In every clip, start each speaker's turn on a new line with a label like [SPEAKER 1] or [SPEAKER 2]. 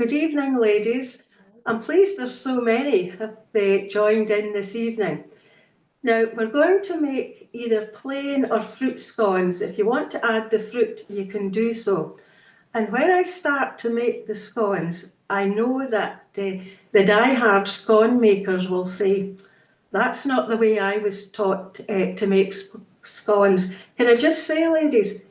[SPEAKER 1] Good evening, ladies. I'm pleased there's so many have joined in this evening. Now, we're going to make either plain or fruit scones. If you want to add the fruit, you can do so. And when I start to make the scones, I know that the die-hard scone makers will say, that's not the way I was taught to make scones. Can I just say, ladies,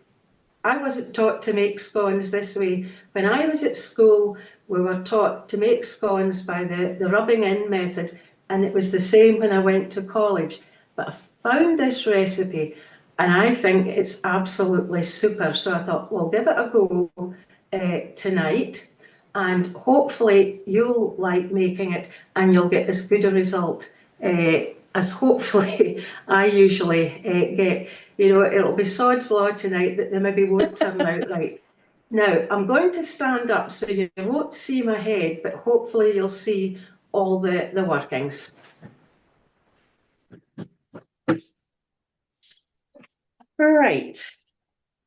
[SPEAKER 1] I wasn't taught to make scones this way. When I was at school, we were taught to make scones by the rubbing in method, and it was the same when I went to college. But I found this recipe, and I think it's absolutely super. So I thought, well, give it a go tonight, and hopefully you'll like making it, and you'll get as good a result as hopefully I usually get. You know, it'll be sod's law tonight that they maybe won't turn out right. Now, I'm going to stand up so you won't see my head, but hopefully you'll see all the workings. Right.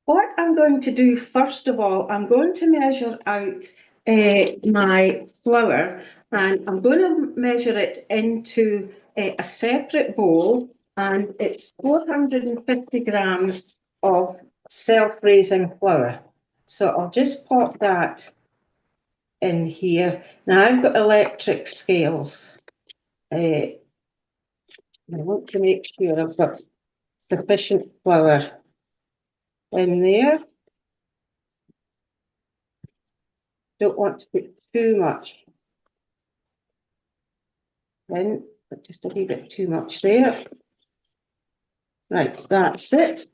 [SPEAKER 1] What I'm going to do, first of all, I'm going to measure out my flour, and I'm going to measure it into a separate bowl, and it's 450 grams of self-raising flour. So I'll just pop that in here. Now I've got electric scales. I want to make sure I've got sufficient flour in there. Don't want to put too much in, but just a wee bit too much there. Right, that's it.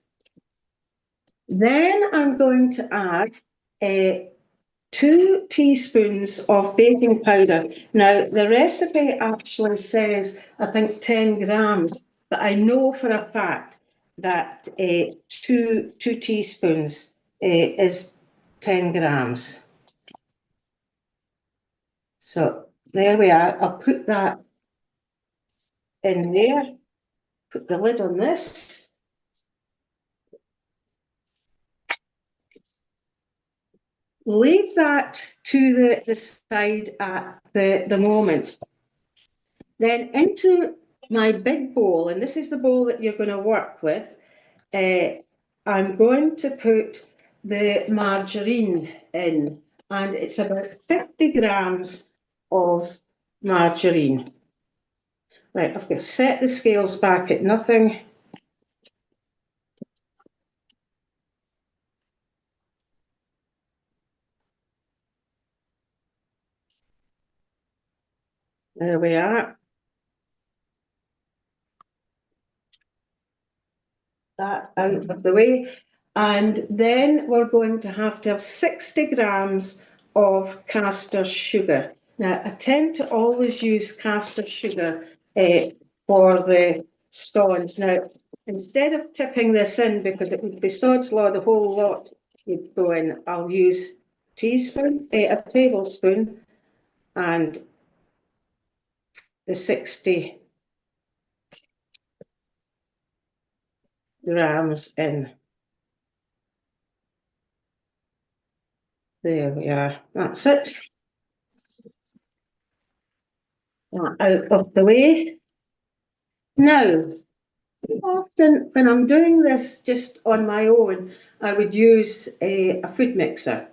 [SPEAKER 1] Then I'm going to add 2 teaspoons of baking powder. Now, the recipe actually says, I think, 10 grams, but I know for a fact that 2 teaspoons is 10 grams. So there we are. I'll put that in there, put the lid on this. Leave that to the side at the moment. Then into my big bowl, and this is the bowl that you're going to work with, I'm going to put the margarine in, and it's about 50 grams of margarine. Right, I've got to set the scales back at nothing. There we are. That out of the way. And then we're going to have 60 grams of caster sugar. Now, I tend to always use caster sugar for the scones. Now, instead of tipping this in, because it would be sod's law, the whole lot you'd go in, I'll use a tablespoon, and the 60 grams in. There we are. That's it. Out of the way. Now, often when I'm doing this just on my own, I would use a food mixer,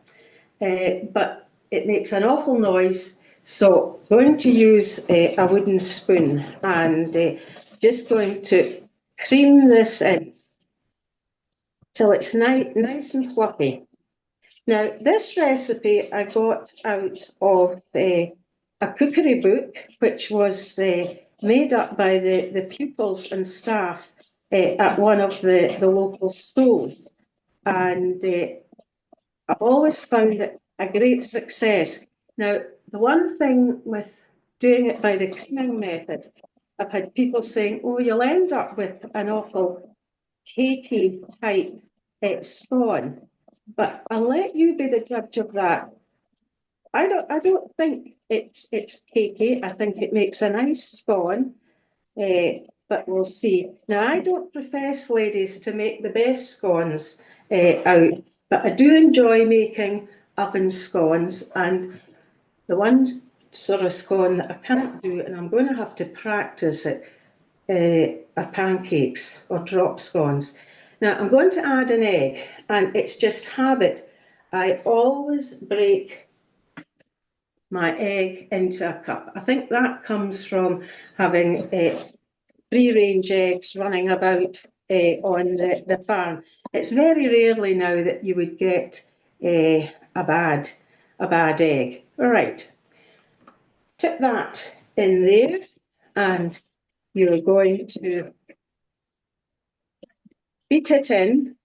[SPEAKER 1] but it makes an awful noise. So I'm going to use a wooden spoon, and just going to cream this in till it's nice and fluffy. Now, this recipe I got out of a cookery book, which was made up by the pupils and staff at one of the local schools. And I've always found it a great success. Now, the one thing with doing it by the creaming method, I've had people saying, oh, you'll end up with an awful cakey type scone. But I'll let you be the judge of that. I don't think it's cakey. I think it makes a nice scone, but we'll see. Now, I don't profess, ladies, to make the best scones out, but I do enjoy making oven scones, and The one sort of scone that I can't do, and I'm going to have to practice it, are pancakes or drop scones. Now, I'm going to add an egg, and it's just habit. I always break my egg into a cup. I think that comes from having free-range eggs running about on the farm. It's very rarely now that you would get a bad egg. All right, tip that in there, and you're going to beat it in,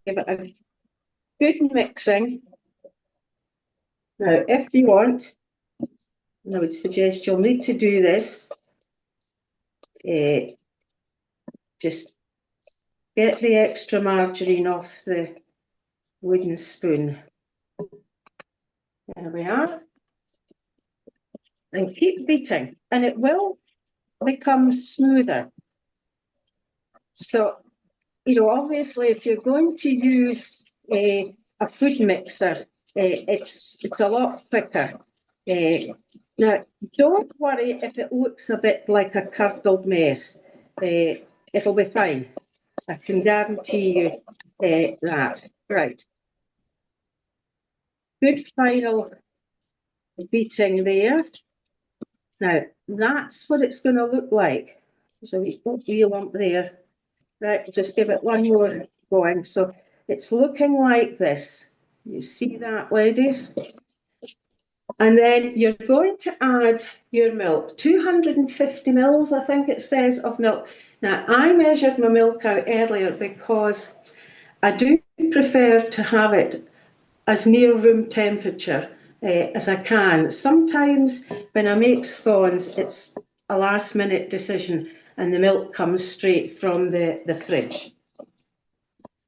[SPEAKER 1] give it a good mixing. Now, if you want, I would suggest you'll need to do this. Just get the extra margarine off the wooden spoon. There we are. And keep beating, and it will become smoother. So, obviously, if you're going to use a food mixer, it's a lot quicker. Now, don't worry if it looks a bit like a curdled mess. It'll be fine. I can guarantee you that. Right. Good final beating there. Now, that's what it's going to look like. So we got a lump there. Right, just give it one more going. So it's looking like this. You see that, ladies? And then you're going to add your milk, 250 mils, I think it says, of milk. Now, I measured my milk out earlier because I do prefer to have it as near room temperature as I can. Sometimes when I make scones, it's a last minute decision and the milk comes straight from the fridge.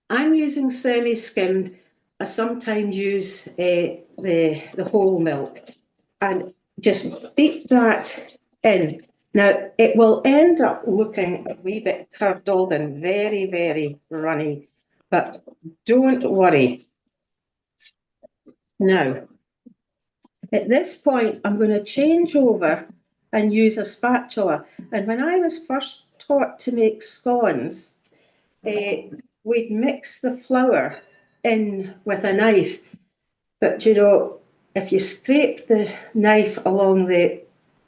[SPEAKER 1] I'm using semi-skimmed. I sometimes use the whole milk, and just beat that in. Now, it will end up looking a wee bit curdled and very, very runny, but don't worry. Now, at this point, I'm going to change over and use a spatula. And when I was first taught to make scones, we'd mix the flour in with a knife. But if you scrape the knife along the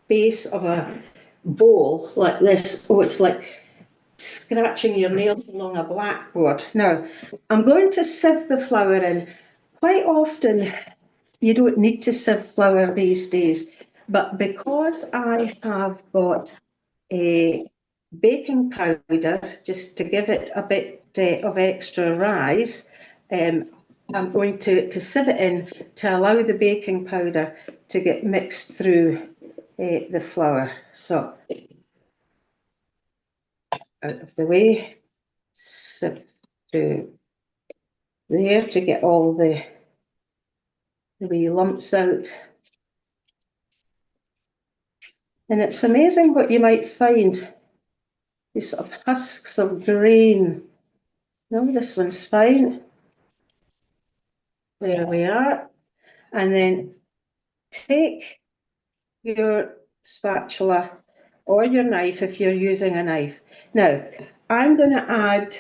[SPEAKER 1] base of a bowl like this, it's like scratching your nails along a blackboard. Now, I'm going to sieve the flour in. Quite often, you don't need to sieve flour these days, but because I have got a baking powder, just to give it a bit of extra rise, I'm going to sieve it in to allow the baking powder to get mixed through the flour. So, out of the way, sieve through there to get all the wee lumps out. And it's amazing what you might find, these sort of husks of grain. No, this one's fine. There we are. And then take your spatula or your knife if you're using a knife. Now, I'm going to add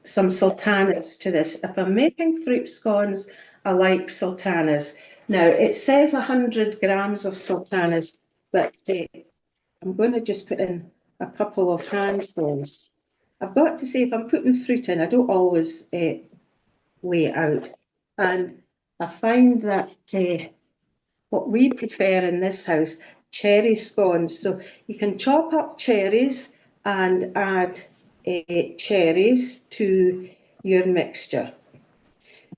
[SPEAKER 1] some sultanas to this. If I'm making fruit scones, I like sultanas. Now, it says 100 grams of sultanas, but I'm going to just put in a couple of handfuls. I've got to say, if I'm putting fruit in, I don't always weigh it out. And I find that what we prefer in this house, cherry scones. So you can chop up cherries and add cherries to your mixture.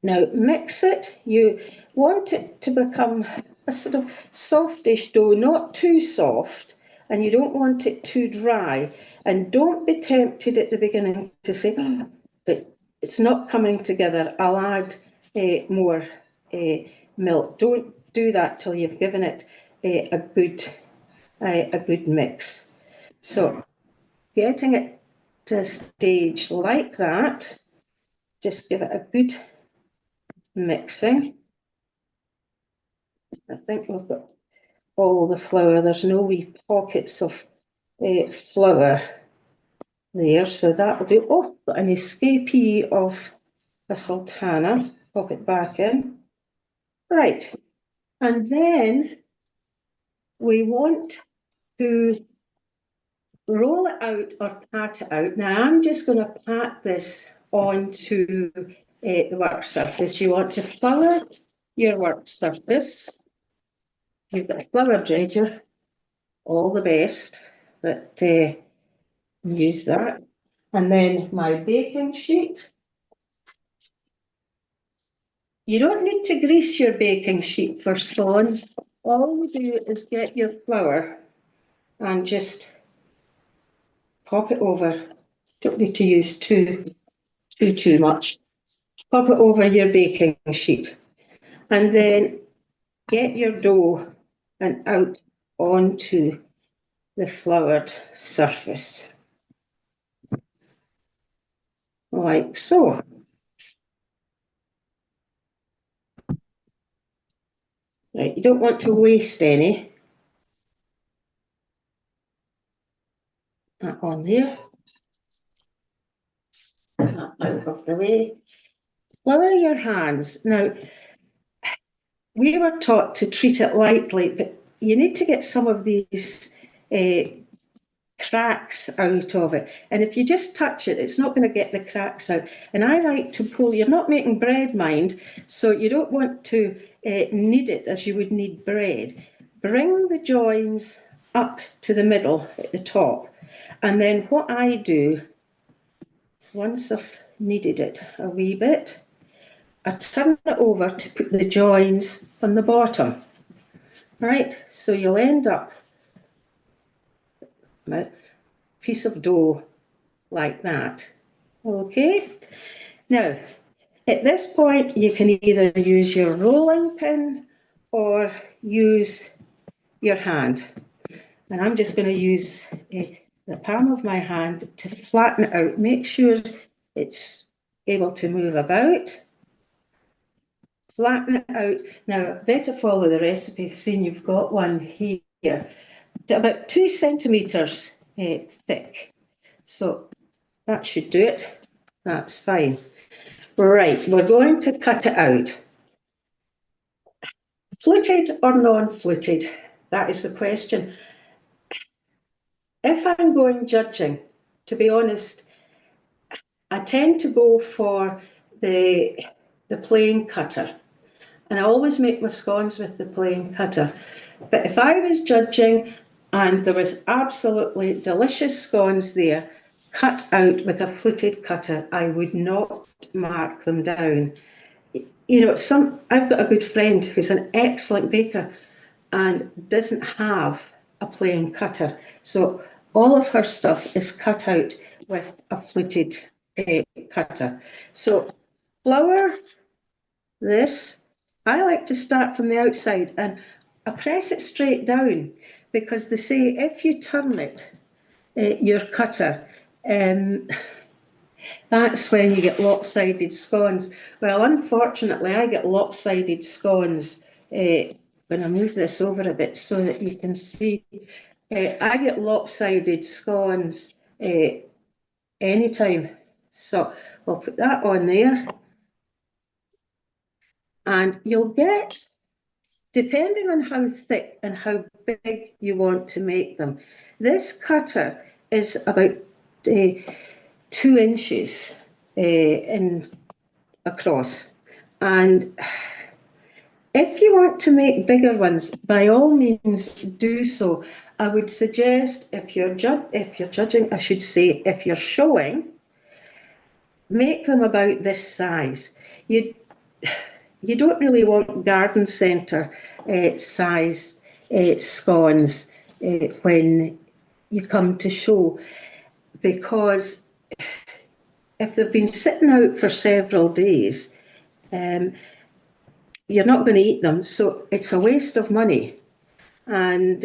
[SPEAKER 1] Now mix it. You want it to become a sort of softish dough, not too soft, and you don't want it too dry. And don't be tempted at the beginning to say, oh, it's not coming together. I'll add more milk. Don't do that till you've given it a good mix. So getting it to a stage like that, just give it a good mixing. I think we've got all the flour. There's no wee pockets of flour there, so that will do. Oh, got an escapee of a sultana. Pop it back in. Right, and then we want to roll it out or pat it out. Now I'm just going to pat this onto the work surface. You want to flour your work surface. You've got a flour dredger, all the best, but use that. And then my baking sheet. You don't need to grease your baking sheet for scones. All you do is get your flour and just pop it over. Don't need to use too much. Pop it over your baking sheet. And then get your dough and out onto the floured surface. Like so. Right, you don't want to waste any. That on there. That out of the way. Flour your hands. Now, we were taught to treat it lightly, but you need to get some of these cracks out of it. And if you just touch it, it's not going to get the cracks out. And I like to pull, you're not making bread, mind, so you don't want to knead it as you would knead bread. Bring the joins up to the middle at the top. And then what I do is once I've kneaded it a wee bit, I turn it over to put the joins on the bottom. Right, so you'll end up with a piece of dough like that. Okay, now at this point you can either use your rolling pin or use your hand. And I'm just going to use the palm of my hand to flatten it out. Make sure it's able to move about. Flatten it out. Now, better follow the recipe, seeing you've got one here. About 2 centimetres thick. So that should do it. That's fine. Right, we're going to cut it out. Fluted or non-fluted? That is the question. If I'm going judging, to be honest, I tend to go for the plain cutter. And I always make my scones with the plain cutter. But if I was judging and there was absolutely delicious scones there, cut out with a fluted cutter, I would not mark them down. You know, I've got a good friend who's an excellent baker and doesn't have a plain cutter. So all of her stuff is cut out with a fluted cutter. So flour this. I like to start from the outside and I press it straight down because they say if you turn it, your cutter, that's when you get lopsided scones. Well, unfortunately, I get lopsided scones when I move this over a bit so that you can see. I get lopsided scones anytime. So we'll put that on there. And you'll get, depending on how thick and how big you want to make them, this cutter is about 2 inches across. And if you want to make bigger ones, by all means do so. I would suggest if you're judging, I should say, if you're showing, make them about this size. You don't really want garden centre size scones when you come to show, because if they've been sitting out for several days, you're not going to eat them, so it's a waste of money. And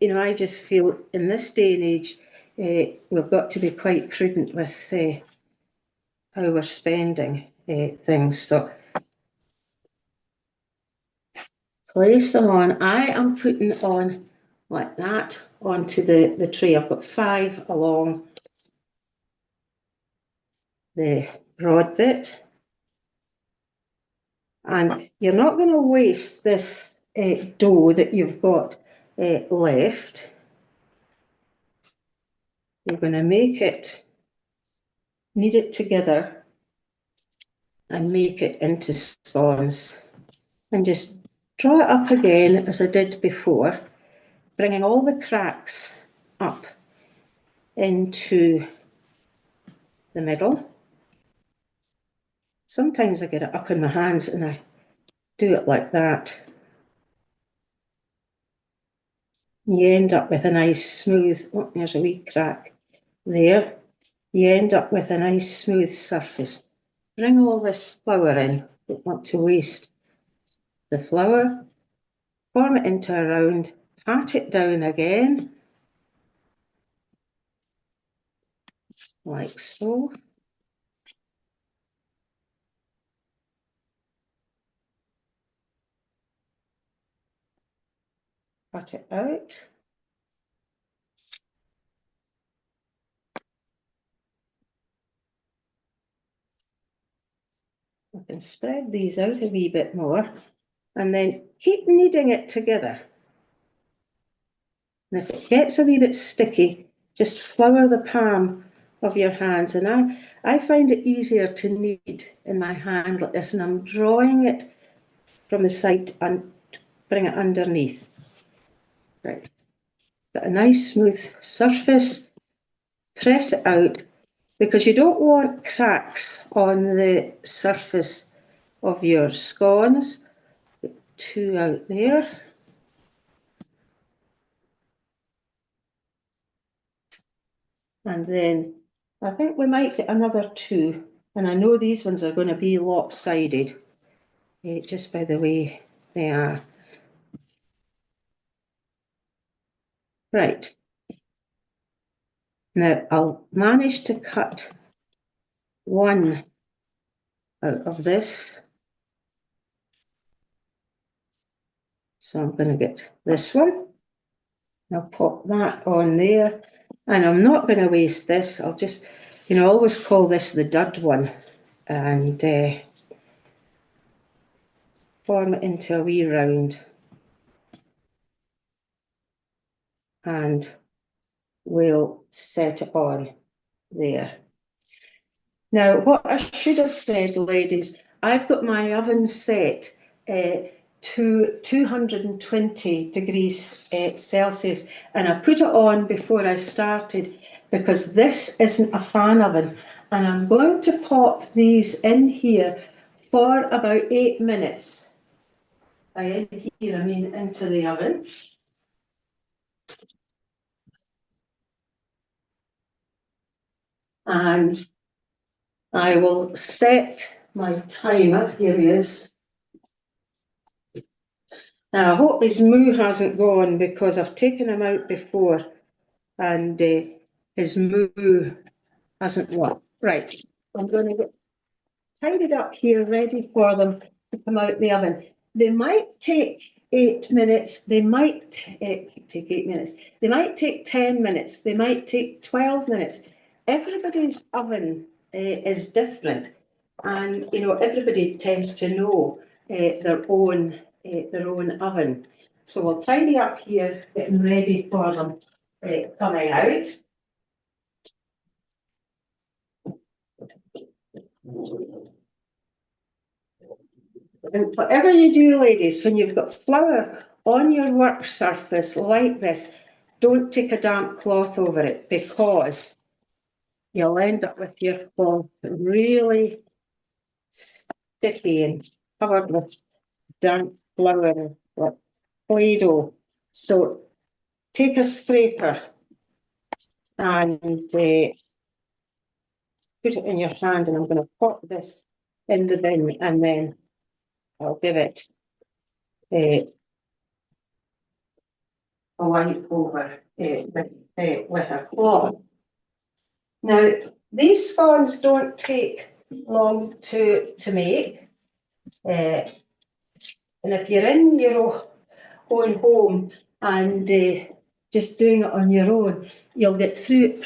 [SPEAKER 1] you know, I just feel in this day and age we've got to be quite prudent with how we're spending things. So place them on. I am putting on like that onto the tray. I've got 5 along the broad bit. And you're not going to waste this dough that you've got left. You're going to make it, knead it together and make it into scones. And just draw it up again as I did before, bringing all the cracks up into the middle. Sometimes I get it up in my hands and I do it like that. You end up with a nice smooth, oh, there's a wee crack there. You end up with a nice smooth surface. Bring all this flour in. Don't want to waste the flour. Form it into a round, pat it down again, like so. Cut it out. I can spread these out a wee bit more and then keep kneading it together. And if it gets a wee bit sticky, just flour the palm of your hands. And I find it easier to knead in my hand like this, and I'm drawing it from the side and bring it underneath. Right. Got a nice smooth surface. Press it out because you don't want cracks on the surface of your scones. Get 2 out there. And then I think we might get another 2. And I know these ones are going to be lopsided, just by the way they are. Right. Now I'll manage to cut 1 out of this. So I'm going to get this one. I'll pop that on there. And I'm not going to waste this. I'll just, I always call this the dud one. And form it into a wee round. And we'll set it on there. Now, what I should have said, ladies, I've got my oven set to 220 degrees Celsius, and I put it on before I started because this isn't a fan oven, and I'm going to pop these in here for about 8 minutes. I mean into the oven. And I will set my timer. Here he is. Now, I hope his moo hasn't gone because I've taken him out before and his moo hasn't worked. Right, I'm going to get tidied up here, ready for them to come out the oven. They might take 8 minutes. They might take 8 minutes. They might take 10 minutes. They might take 12 minutes. Everybody's oven is different. And, everybody tends to know their own oven. So we'll tidy up here, getting ready for them coming out. And whatever you do, ladies, when you've got flour on your work surface like this, don't take a damp cloth over it because you'll end up with your cloth really sticky and covered with damp flour like Play-Doh. So take a scraper and put it in your hand, and I'm going to pop this in the bin, and then I'll give it a wipe over with a cloth. Now, these scones don't take long to make. And if you're in your own home and just doing it on your own, you'll get through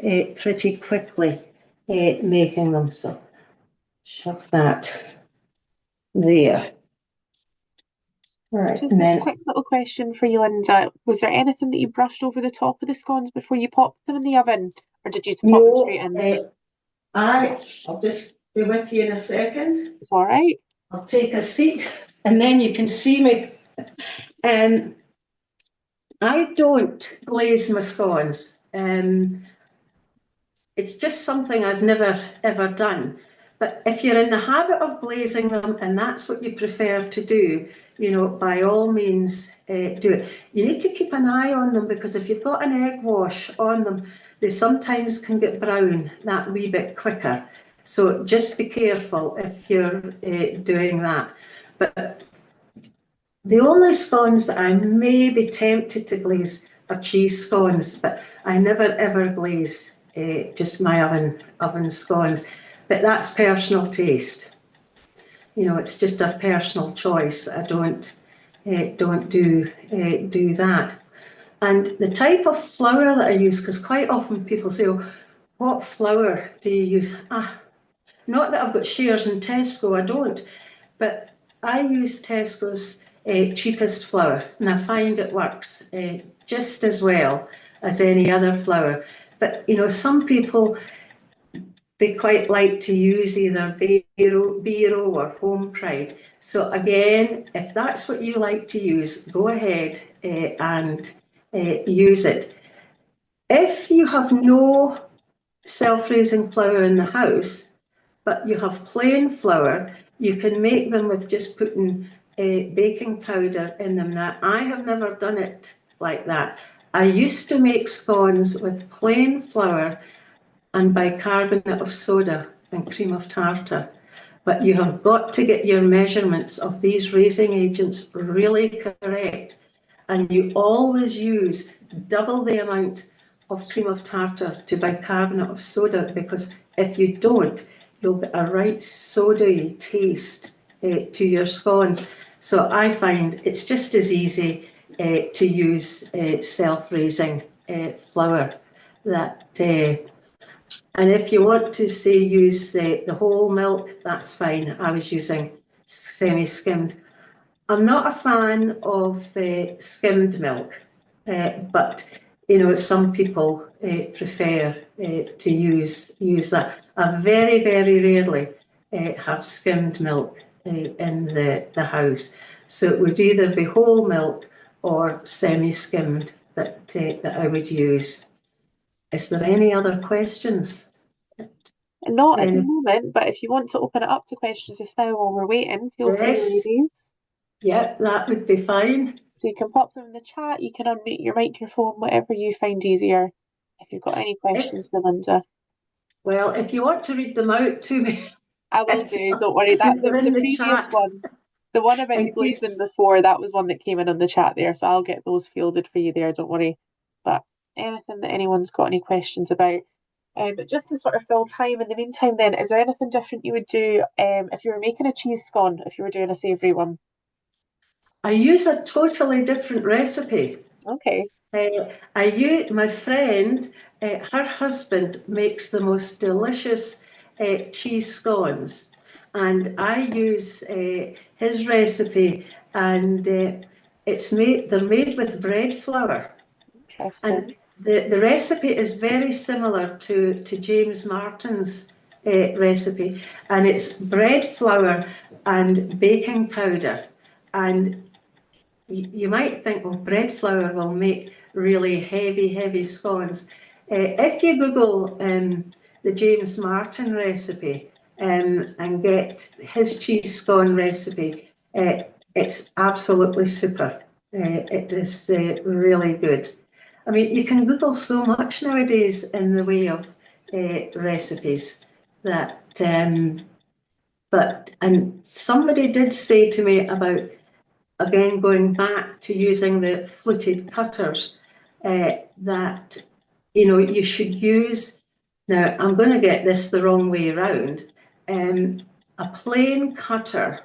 [SPEAKER 1] it pretty quickly making them. So shove that there. Right,
[SPEAKER 2] Just
[SPEAKER 1] and
[SPEAKER 2] a
[SPEAKER 1] then
[SPEAKER 2] quick little question for you, Linda. Was there anything that you brushed over the top of the scones before you popped them in the oven, or did you pop them straight
[SPEAKER 1] no,
[SPEAKER 2] in?
[SPEAKER 1] I'll just be with you in a second.
[SPEAKER 2] It's all right.
[SPEAKER 1] I'll take a seat and then you can see me. Um, I don't glaze my scones. It's just something I've never ever done. But if you're in the habit of glazing them and that's what you prefer to do, by all means do it. You need to keep an eye on them because if you've got an egg wash on them, they sometimes can get brown that wee bit quicker. So just be careful if you're doing that. But the only scones that I may be tempted to glaze are cheese scones, but I never ever glaze just my oven scones. But that's personal taste. It's just a personal choice that I don't do that. And the type of flour that I use, because quite often people say, "Oh, what flour do you use?" Not that I've got shares in Tesco, I don't, but I use Tesco's cheapest flour, and I find it works just as well as any other flour. But some people, they quite like to use either Biro or Home Pride. So again, if that's what you like to use, go ahead and use it. If you have no self-raising flour in the house, but you have plain flour, you can make them with just putting baking powder in them. Now, I have never done it like that. I used to make scones with plain flour and bicarbonate of soda and cream of tartar. But you have got to get your measurements of these raising agents really correct. And you always use double the amount of cream of tartar to bicarbonate of soda, because if you don't, you'll get a right soda-y taste to your scones. So I find it's just as easy to use self-raising flour. And if you want to say use the whole milk, that's fine. I was using semi-skimmed. I'm not a fan of skimmed milk, but some people prefer to use that. I very, very rarely have skimmed milk in the house, so it would either be whole milk or semi-skimmed that I would use. Is there any other questions?
[SPEAKER 2] Not at the
[SPEAKER 1] Any?
[SPEAKER 2] moment, but if you want to open it up to questions just now while we're waiting, feel free,
[SPEAKER 1] Yes.
[SPEAKER 2] ladies.
[SPEAKER 1] Yep, that would be fine.
[SPEAKER 2] So you can pop them in the chat, you can unmute your microphone, whatever you find easier. If you've got any
[SPEAKER 1] If
[SPEAKER 2] questions for Linda,
[SPEAKER 1] if you want to read them out to me,
[SPEAKER 2] I will do. Don't worry. That
[SPEAKER 1] they're in
[SPEAKER 2] the
[SPEAKER 1] the
[SPEAKER 2] previous
[SPEAKER 1] chat
[SPEAKER 2] one, the one about the
[SPEAKER 1] in
[SPEAKER 2] glazing
[SPEAKER 1] case.
[SPEAKER 2] before, that was one that came in on the chat there. So I'll get those fielded for you there. Don't worry. But anything that anyone's got any questions about. But just to sort of fill time in the meantime, then, is there anything different you would do if you were making a cheese scone, if you were doing a savoury one?
[SPEAKER 1] I use a totally different recipe.
[SPEAKER 2] Okay.
[SPEAKER 1] My friend, her husband makes the most delicious cheese scones, and I use his recipe, and they're made with bread flour. And
[SPEAKER 2] Interesting.
[SPEAKER 1] the recipe is very similar to James Martin's recipe, and it's bread flour and baking powder. And you might think, well, bread flour will make really heavy scones. If you Google the James Martin recipe and get his cheese scone recipe, it's absolutely super. It is really good. I mean, you can Google so much nowadays in the way of recipes that, and somebody did say to me about, again, going back to using the fluted cutters, that, you should use, now I'm going to get this the wrong way around, a plain cutter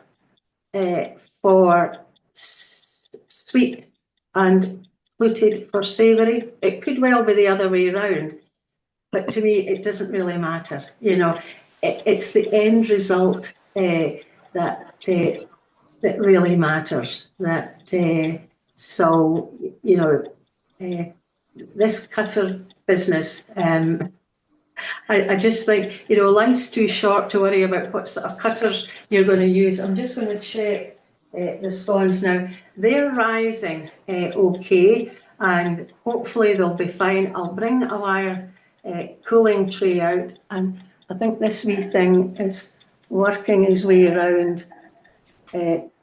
[SPEAKER 1] for sweet and fluted for savoury. It could well be the other way around, but to me, it doesn't really matter. You know, it's the end result that really matters. So, you know, this cutter business. I just think, you know, life's too short to worry about what sort of cutters you're going to use. I'm just going to check the scones now. They're rising okay, and hopefully they'll be fine. I'll bring a wire cooling tray out, and I think this wee thing is working his way around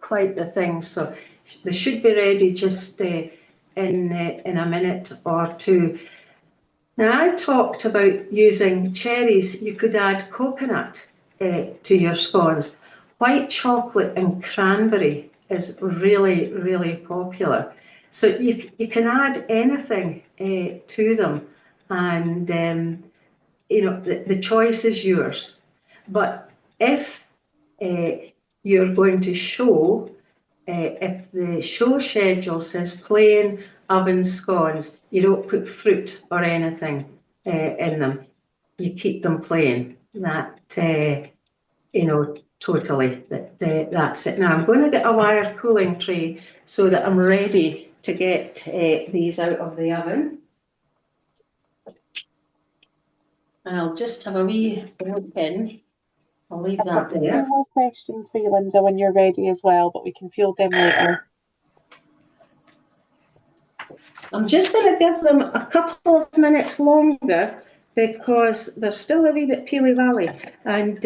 [SPEAKER 1] quite the thing. So they should be ready just in a minute or two. Now, I talked about using cherries. You could add coconut to your scones. White chocolate and cranberry is really, really popular. So you can add anything to them, and you know, the choice is yours. But if you're going to show, if the show schedule says plain oven scones, you don't put fruit or anything in them. You keep them plain. That, you know, totally. That's it. Now I'm going to get a wire cooling tray so that I'm ready to get these out of the oven. And I'll just have a wee look in. I'll leave that
[SPEAKER 2] Two
[SPEAKER 1] there.
[SPEAKER 2] more questions for you, Linda, when you're ready as well, but we can field them later.
[SPEAKER 1] I'm just going to give them a couple of minutes longer because they're still a wee bit peely-vally, and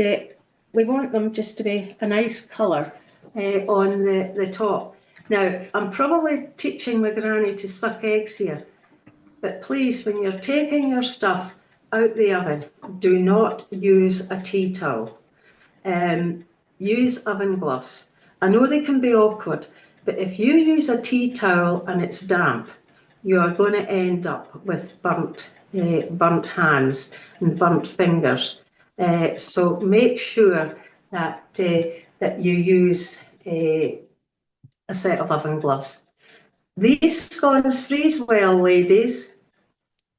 [SPEAKER 1] we want them just to be a nice colour on the top. Now, I'm probably teaching my granny to suck eggs here, but please, when you're taking your stuff out the oven, do not use a tea towel. Use oven gloves. I know they can be awkward, but if you use a tea towel and it's damp, you are going to end up with burnt hands and burnt fingers. So make sure that that you use a set of oven gloves. These scones freeze well, ladies.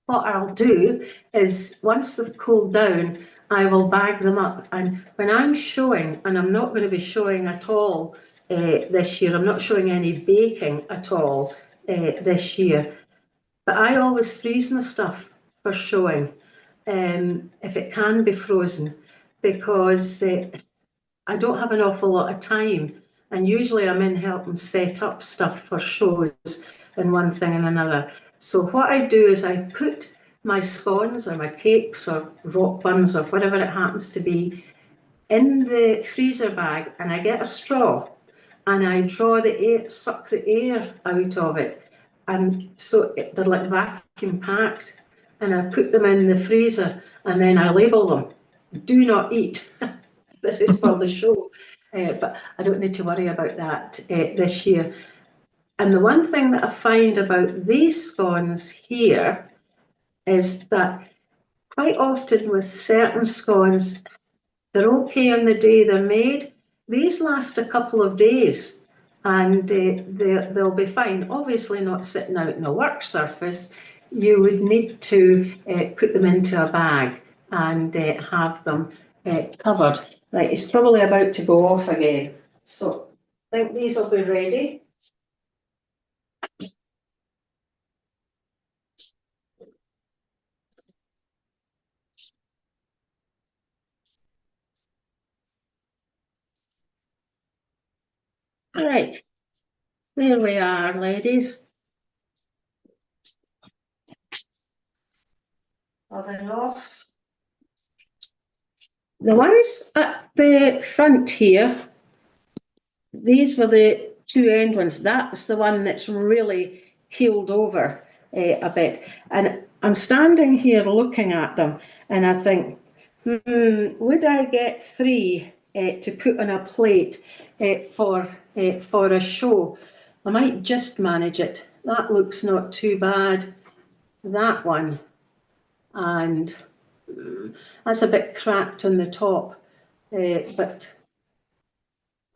[SPEAKER 1] What I'll do is, once they've cooled down, I will bag them up. And when I'm showing, and I'm not going to be showing at all this year, I'm not showing any baking at all this year, but I always freeze my stuff for showing, if it can be frozen, because I don't have an awful lot of time. And usually I'm in helping set up stuff for shows and one thing and another. So what I do is I put my scones or my cakes or rock buns or whatever it happens to be in the freezer bag, and I get a straw and I draw the air, suck the air out of it. And so they're like vacuum packed, and I put them in the freezer and then I label them. Do not eat. This is for the show. But I don't need to worry about that this year. And the one thing that I find about these scones here is that quite often with certain scones, they're okay on the day they're made. These last a couple of days and they'll be fine. Obviously not sitting out in a work surface. You would need to put them into a bag and have them covered. Right, it's probably about to go off again. So I think these will be ready. All right, there we are, ladies. Oven off. The ones at the front here, these were the two end ones. That's the one that's really keeled over a bit. And I'm standing here looking at them and I think, would I get three to put on a plate for a show? I might just manage it. That looks not too bad. That one. And that's a bit cracked on the top, but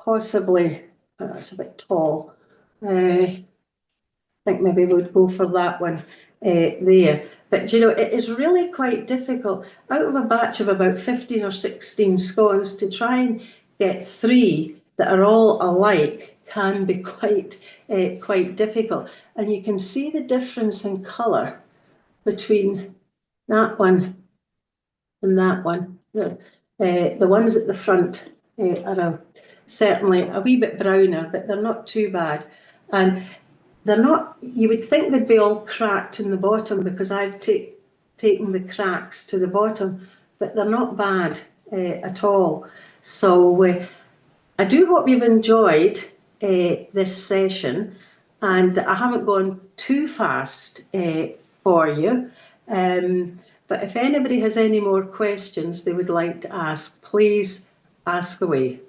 [SPEAKER 1] possibly That's a bit tall. I think maybe we'd go for that one there. But you know, it is really quite difficult out of a batch of about 15 or 16 scones to try and get 3 that are all alike can be quite difficult. And you can see the difference in colour between that one and that one. The ones at the front are certainly a wee bit browner, but they're not too bad. And they're not, you would think they'd be all cracked in the bottom because I've taken the cracks to the bottom, but they're not bad at all. So I do hope you've enjoyed this session, and I haven't gone too fast for you. But if anybody has any more questions they would like to ask, please ask away.